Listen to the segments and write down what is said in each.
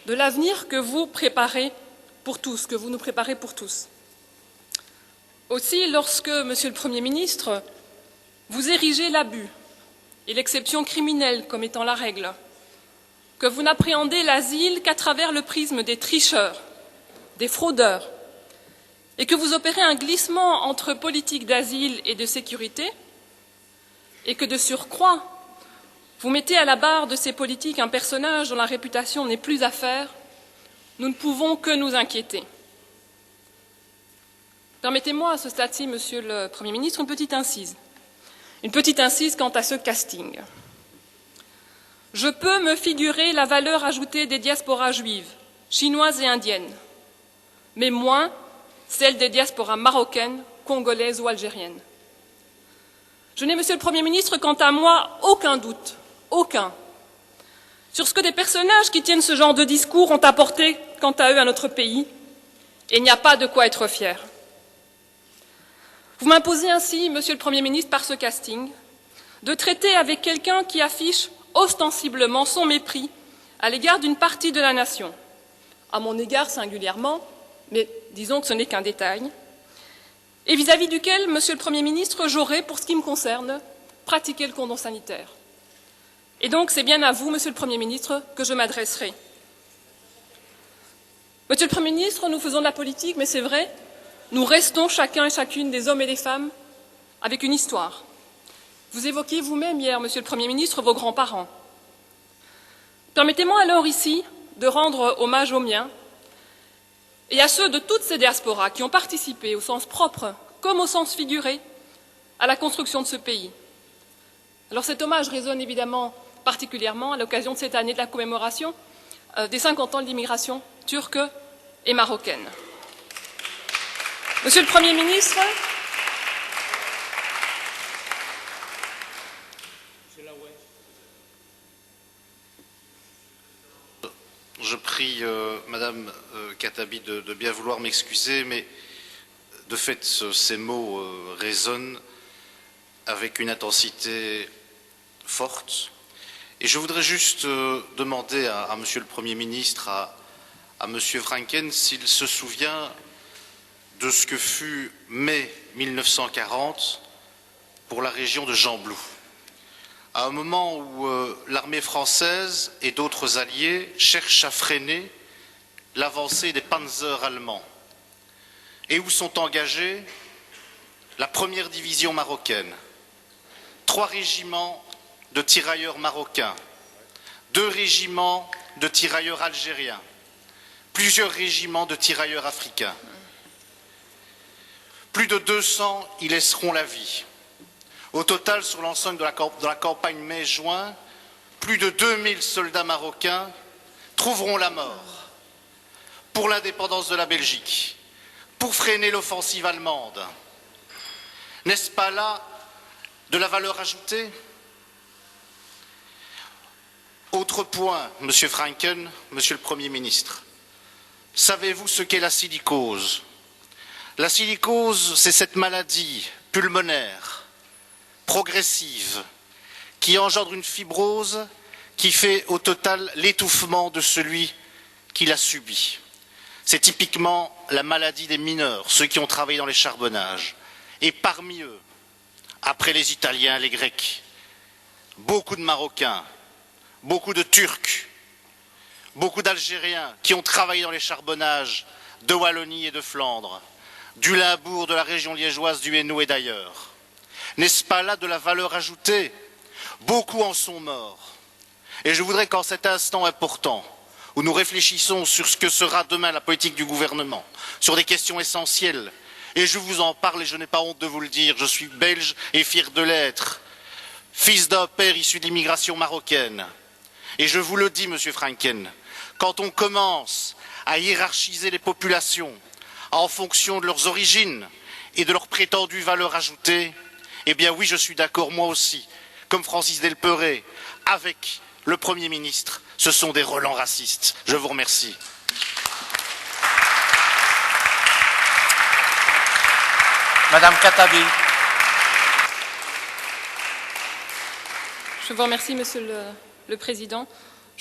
de l'avenir que vous préparez pour tous, que vous nous préparez pour tous. Aussi, lorsque, Monsieur le Premier ministre, vous érigez l'abus et l'exception criminelle comme étant la règle, que vous n'appréhendez l'asile qu'à travers le prisme des tricheurs, des fraudeurs, et que vous opérez un glissement entre politique d'asile et de sécurité, et que de surcroît, vous mettez à la barre de ces politiques un personnage dont la réputation n'est plus à faire, nous ne pouvons que nous inquiéter. Permettez-moi à ce stade-ci, Monsieur le Premier ministre, une petite incise quant à ce casting. Je peux me figurer la valeur ajoutée des diasporas juives, chinoises et indiennes, mais moins celle des diasporas marocaines, congolaises ou algériennes. Je n'ai, Monsieur le Premier ministre, quant à moi, aucun doute, aucun, sur ce que des personnages qui tiennent ce genre de discours ont apporté, quant à eux, à notre pays, et il n'y a pas de quoi être fier. Vous m'imposez ainsi, Monsieur le Premier ministre, par ce casting, de traiter avec quelqu'un qui affiche ostensiblement son mépris à l'égard d'une partie de la nation, à mon égard singulièrement, mais disons que ce n'est qu'un détail, et vis-à-vis duquel, Monsieur le Premier ministre, j'aurai, pour ce qui me concerne, pratiqué le cordon sanitaire. Et donc, c'est bien à vous, Monsieur le Premier ministre, que je m'adresserai. Monsieur le Premier ministre, nous faisons de la politique, mais c'est vrai, nous restons chacun et chacune des hommes et des femmes avec une histoire. Vous évoquiez vous-même hier, Monsieur le Premier ministre, vos grands-parents. Permettez-moi alors ici de rendre hommage aux miens et à ceux de toutes ces diasporas qui ont participé, au sens propre comme au sens figuré, à la construction de ce pays. Alors cet hommage résonne évidemment particulièrement à l'occasion de cette année de la commémoration des 50 ans de l'immigration turque et marocaine. Monsieur le Premier ministre, je prie Madame Khattabi de bien vouloir m'excuser, mais de fait ces mots résonnent avec une intensité forte. Et je voudrais juste demander à Monsieur le Premier ministre, à Monsieur Franken, s'il se souvient de ce que fut mai 1940 pour la région de Gembloux, à un moment où l'armée française et d'autres alliés cherchent à freiner l'avancée des panzers allemands et où sont engagés la première division marocaine, 3 régiments de tirailleurs marocains, 2 régiments de tirailleurs algériens, plusieurs régiments de tirailleurs africains. Plus de 200 y laisseront la vie. Au total, sur l'ensemble de la campagne mai-juin, plus de 2000 soldats marocains trouveront la mort pour l'indépendance de la Belgique, pour freiner l'offensive allemande. N'est-ce pas là de la valeur ajoutée? Autre point, Monsieur Franken, Monsieur le Premier ministre. Savez-vous ce qu'est la silicose? La silicose, c'est cette maladie pulmonaire progressive qui engendre une fibrose qui fait au total l'étouffement de celui qui l'a subi. C'est typiquement la maladie des mineurs, ceux qui ont travaillé dans les charbonnages. Et parmi eux, après les Italiens, les Grecs, beaucoup de Marocains, beaucoup de Turcs, beaucoup d'Algériens qui ont travaillé dans les charbonnages de Wallonie et de Flandre, du Limbourg, de la région liégeoise, du Hainaut et d'ailleurs. N'est-ce pas là de la valeur ajoutée? Beaucoup en sont morts. Et je voudrais qu'en cet instant important, où nous réfléchissons sur ce que sera demain la politique du gouvernement, sur des questions essentielles, et je vous en parle et je n'ai pas honte de vous le dire, je suis belge et fier de l'être, fils d'un père issu de l'immigration marocaine. Et je vous le dis, Monsieur Franken, quand on commence à hiérarchiser les populations en fonction de leurs origines et de leur prétendue valeur ajoutée, eh bien oui, je suis d'accord moi aussi, comme Francis Delperret, avec le Premier ministre, ce sont des relents racistes. Je vous remercie. Madame Khattabi. Je vous remercie, Monsieur le Président.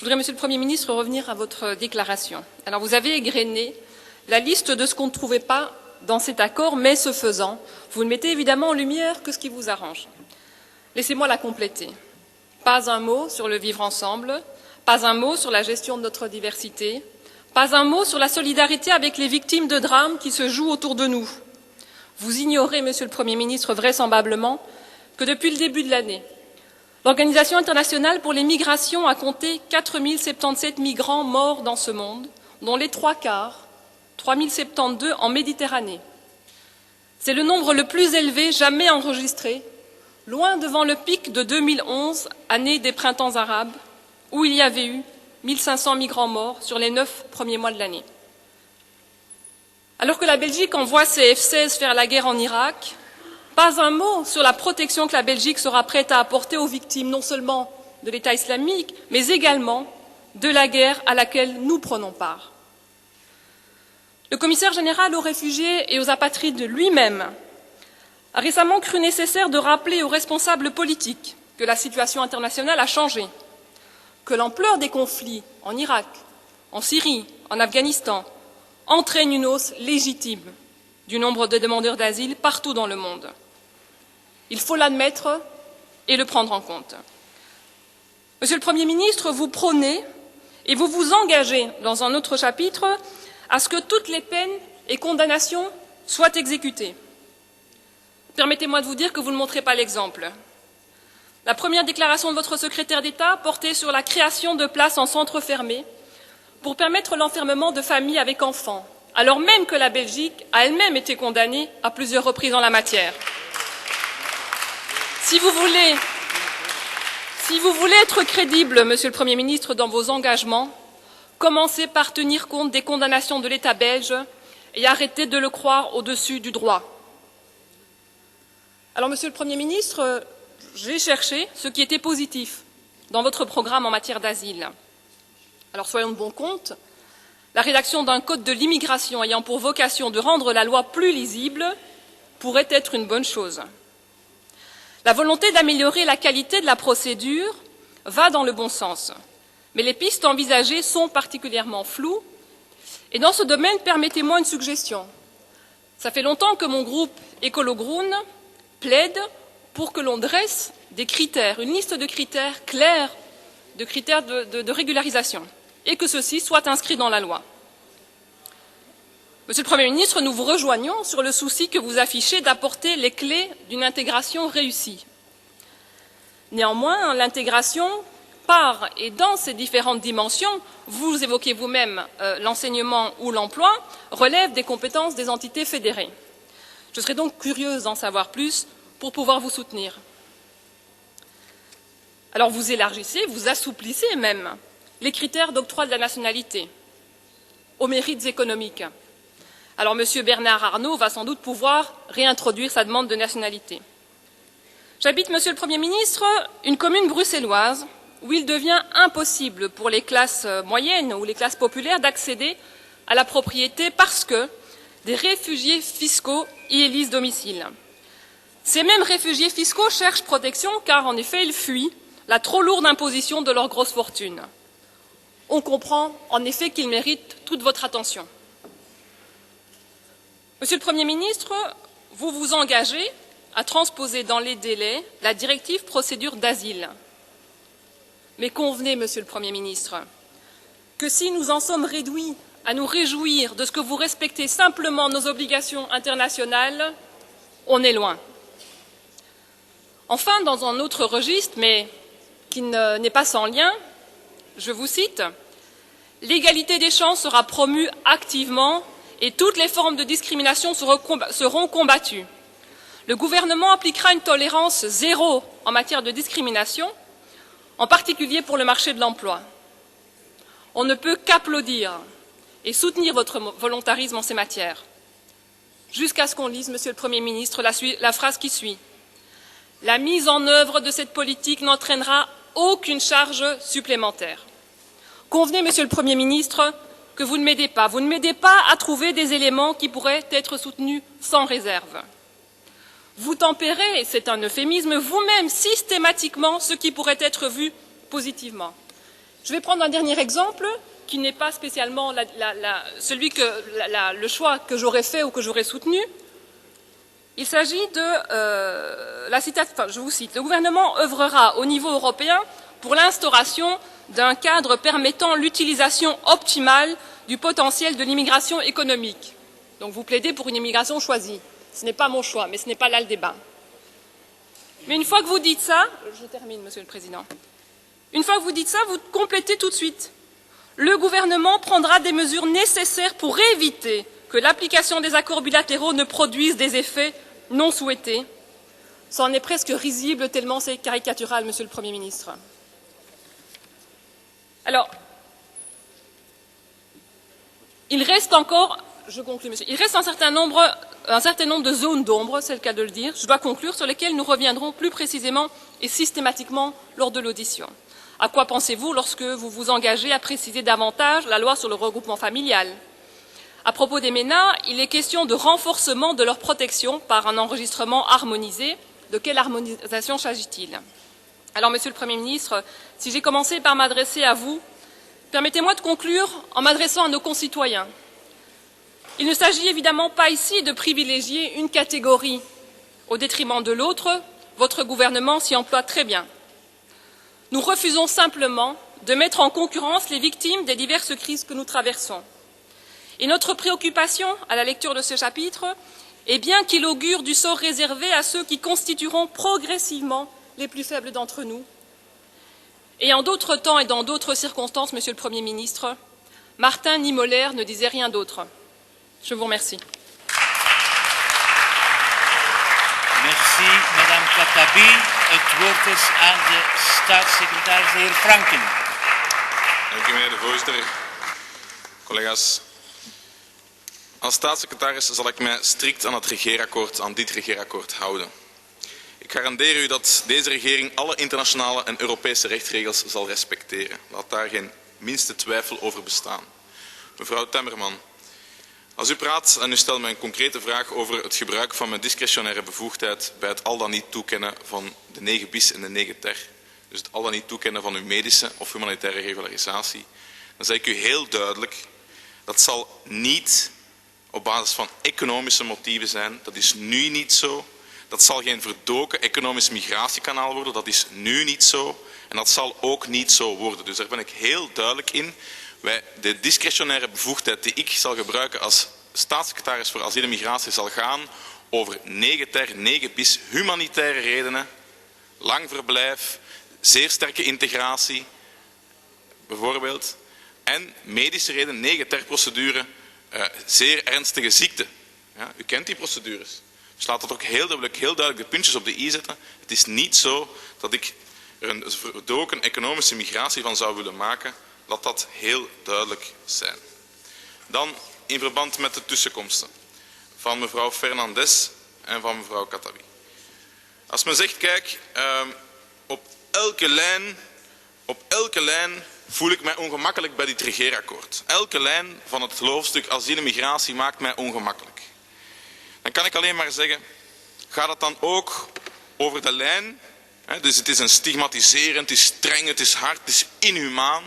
Je voudrais, Monsieur le Premier ministre, revenir à votre déclaration. Alors, vous avez égrené la liste de ce qu'on ne trouvait pas dans cet accord, mais ce faisant, vous ne mettez évidemment en lumière que ce qui vous arrange. Laissez-moi la compléter. Pas un mot sur le vivre ensemble, pas un mot sur la gestion de notre diversité, pas un mot sur la solidarité avec les victimes de drames qui se jouent autour de nous. Vous ignorez, Monsieur le Premier ministre, vraisemblablement, que depuis le début de l'année, l'Organisation internationale pour les migrations a compté 4077 migrants morts dans ce monde, dont les 3/4, 3072 en Méditerranée. C'est le nombre le plus élevé jamais enregistré, loin devant le pic de 2011, année des printemps arabes, où il y avait eu 1500 migrants morts sur les 9 premiers mois de l'année. Alors que la Belgique envoie ses F-16 faire la guerre en Irak, pas un mot sur la protection que la Belgique sera prête à apporter aux victimes, non seulement de l'État islamique, mais également de la guerre à laquelle nous prenons part. Le commissaire général aux réfugiés et aux apatrides lui-même a récemment cru nécessaire de rappeler aux responsables politiques que la situation internationale a changé, que l'ampleur des conflits en Irak, en Syrie, en Afghanistan entraîne une hausse légitime du nombre de demandeurs d'asile partout dans le monde. Il faut l'admettre et le prendre en compte. Monsieur le Premier ministre, vous prônez et vous vous engagez dans un autre chapitre à ce que toutes les peines et condamnations soient exécutées. Permettez-moi de vous dire que vous ne montrez pas l'exemple. La première déclaration de votre secrétaire d'État portait sur la création de places en centres fermés pour permettre l'enfermement de familles avec enfants, alors même que la Belgique a elle-même été condamnée à plusieurs reprises en la matière. Si vous voulez être crédible, Monsieur le Premier ministre, dans vos engagements, commencez par tenir compte des condamnations de l'État belge et arrêtez de le croire au-dessus du droit. Alors, Monsieur le Premier ministre, j'ai cherché ce qui était positif dans votre programme en matière d'asile. Alors, soyons de bon compte, la rédaction d'un code de l'immigration ayant pour vocation de rendre la loi plus lisible pourrait être une bonne chose. La volonté d'améliorer la qualité de la procédure va dans le bon sens, mais les pistes envisagées sont particulièrement floues. Et dans ce domaine, permettez-moi une suggestion. Ça fait longtemps que mon groupe Écolo-Groen plaide pour que l'on dresse des critères, une liste de critères clairs, de critères de régularisation, et que ceux-ci soient inscrits dans la loi. Monsieur le Premier ministre, nous vous rejoignons sur le souci que vous affichez d'apporter les clés d'une intégration réussie. Néanmoins, l'intégration par et dans ses différentes dimensions, vous évoquez vous-même l'enseignement ou l'emploi, relève des compétences des entités fédérées. Je serais donc curieuse d'en savoir plus pour pouvoir vous soutenir. Alors vous élargissez, vous assouplissez même les critères d'octroi de la nationalité aux mérites économiques. Alors M. Bernard Arnault va sans doute pouvoir réintroduire sa demande de nationalité. J'habite, Monsieur le Premier ministre, une commune bruxelloise où il devient impossible pour les classes moyennes ou les classes populaires d'accéder à la propriété parce que des réfugiés fiscaux y élisent domicile. Ces mêmes réfugiés fiscaux cherchent protection car, en effet, ils fuient la trop lourde imposition de leur grosse fortune. On comprend, en effet, qu'ils méritent toute votre attention. Monsieur le Premier ministre, vous vous engagez à transposer dans les délais la directive procédure d'asile. Mais convenez, Monsieur le Premier ministre, que si nous en sommes réduits à nous réjouir de ce que vous respectez simplement nos obligations internationales, on est loin. Enfin, dans un autre registre, mais qui n'est pas sans lien, je vous cite, « L'égalité des chances sera promue activement et toutes les formes de discrimination seront combattues. Le gouvernement appliquera une tolérance zéro en matière de discrimination, en particulier pour le marché de l'emploi. On ne peut qu'applaudir et soutenir votre volontarisme en ces matières. Jusqu'à ce qu'on lise, Monsieur le Premier ministre, la phrase qui suit. La mise en œuvre de cette politique n'entraînera aucune charge supplémentaire. Convenez, Monsieur le Premier ministre, que vous ne m'aidez pas. Vous ne m'aidez pas à trouver des éléments qui pourraient être soutenus sans réserve. Vous tempérez, c'est un euphémisme, vous-même systématiquement ce qui pourrait être vu positivement. Je vais prendre un dernier exemple qui n'est pas spécialement le choix que j'aurais fait ou que j'aurais soutenu. Il s'agit de la citation, enfin, je vous cite, « Le gouvernement œuvrera au niveau européen pour l'instauration d'un cadre permettant l'utilisation optimale du potentiel de l'immigration économique. » Donc vous plaidez pour une immigration choisie. Ce n'est pas mon choix, mais ce n'est pas là le débat. Mais une fois que vous dites ça, je termine, Monsieur le Président, une fois que vous dites ça, vous complétez tout de suite. Le gouvernement prendra des mesures nécessaires pour éviter que l'application des accords bilatéraux ne produise des effets non souhaités. Ça en est presque risible tellement c'est caricatural, Monsieur le Premier ministre. Alors, il reste encore, je conclue, monsieur, il reste un certain nombre de zones d'ombre, c'est le cas de le dire, je dois conclure, sur lesquelles nous reviendrons plus précisément et systématiquement lors de l'audition. À quoi pensez-vous lorsque vous vous engagez à préciser davantage la loi sur le regroupement familial? À propos des MENA, il est question de renforcement de leur protection par un enregistrement harmonisé. De quelle harmonisation s'agit-il? Alors, Monsieur le Premier ministre, si j'ai commencé par m'adresser à vous, permettez-moi de conclure en m'adressant à nos concitoyens. Il ne s'agit évidemment pas ici de privilégier une catégorie au détriment de l'autre. Votre gouvernement s'y emploie très bien. Nous refusons simplement de mettre en concurrence les victimes des diverses crises que nous traversons. Et notre préoccupation, à la lecture de ce chapitre, est bien qu'il augure du sort réservé à ceux qui constitueront progressivement les plus faibles d'entre nous. Et en d'autres temps et dans d'autres circonstances, Monsieur le Premier ministre, Martin Niemöller ne disait rien d'autre. Je vous remercie. Merci, Madame Katabi. Het woord is aan de staatssecretaris, de heer Franken. Dank u, meneer de voorzitter. Collega's, als staatssecretaris zal ik mij strikt aan dit regeerakkoord houden. Ik garandeer u dat deze regering alle internationale en Europese rechtsregels zal respecteren. Laat daar geen minste twijfel over bestaan. Mevrouw Temmerman, als u praat en u stelt mij een concrete vraag over het gebruik van mijn discretionaire bevoegdheid bij het al dan niet toekennen van de 9 bis en de 9 ter, dus het al dan niet toekennen van uw medische of humanitaire regularisatie, dan zeg ik u heel duidelijk, dat zal niet op basis van economische motieven zijn. Dat is nu niet zo. Dat zal geen verdoken economisch migratiekanaal worden. Dat is nu niet zo. En dat zal ook niet zo worden. Dus daar ben ik heel duidelijk in. De discretionaire bevoegdheid die ik zal gebruiken als staatssecretaris voor asiel en migratie zal gaan over 9 ter, 9 bis, humanitaire redenen, lang verblijf, zeer sterke integratie, bijvoorbeeld, en medische redenen, 9 ter procedure, zeer ernstige ziekte. Ja, u kent die procedures. Dus laat dat ook heel duidelijk de puntjes op de i zetten. Het is niet zo dat ik er een verdoken economische migratie van zou willen maken. Laat dat heel duidelijk zijn. Dan in verband met de tussenkomsten van mevrouw Fernandes en van mevrouw Katabi. Als men zegt, kijk, op elke lijn voel ik mij ongemakkelijk bij dit regeerakkoord. Elke lijn van het hoofdstuk asiel en migratie maakt mij ongemakkelijk. Dan kan ik alleen maar zeggen, gaat het dan ook over de lijn, dus het is een stigmatiserend, het is streng, het is hard, het is inhumaan.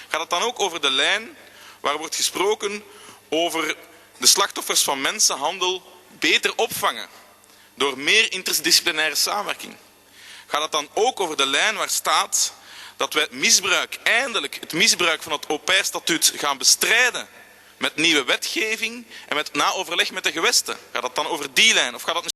Gaat het dan ook over de lijn waar wordt gesproken over de slachtoffers van mensenhandel beter opvangen door meer interdisciplinaire samenwerking? Gaat het dan ook over de lijn waar staat dat wij eindelijk het misbruik van het au-pair-statuut gaan bestrijden met nieuwe wetgeving en na overleg met de gewesten? Gaat het dan over die lijn of gaat het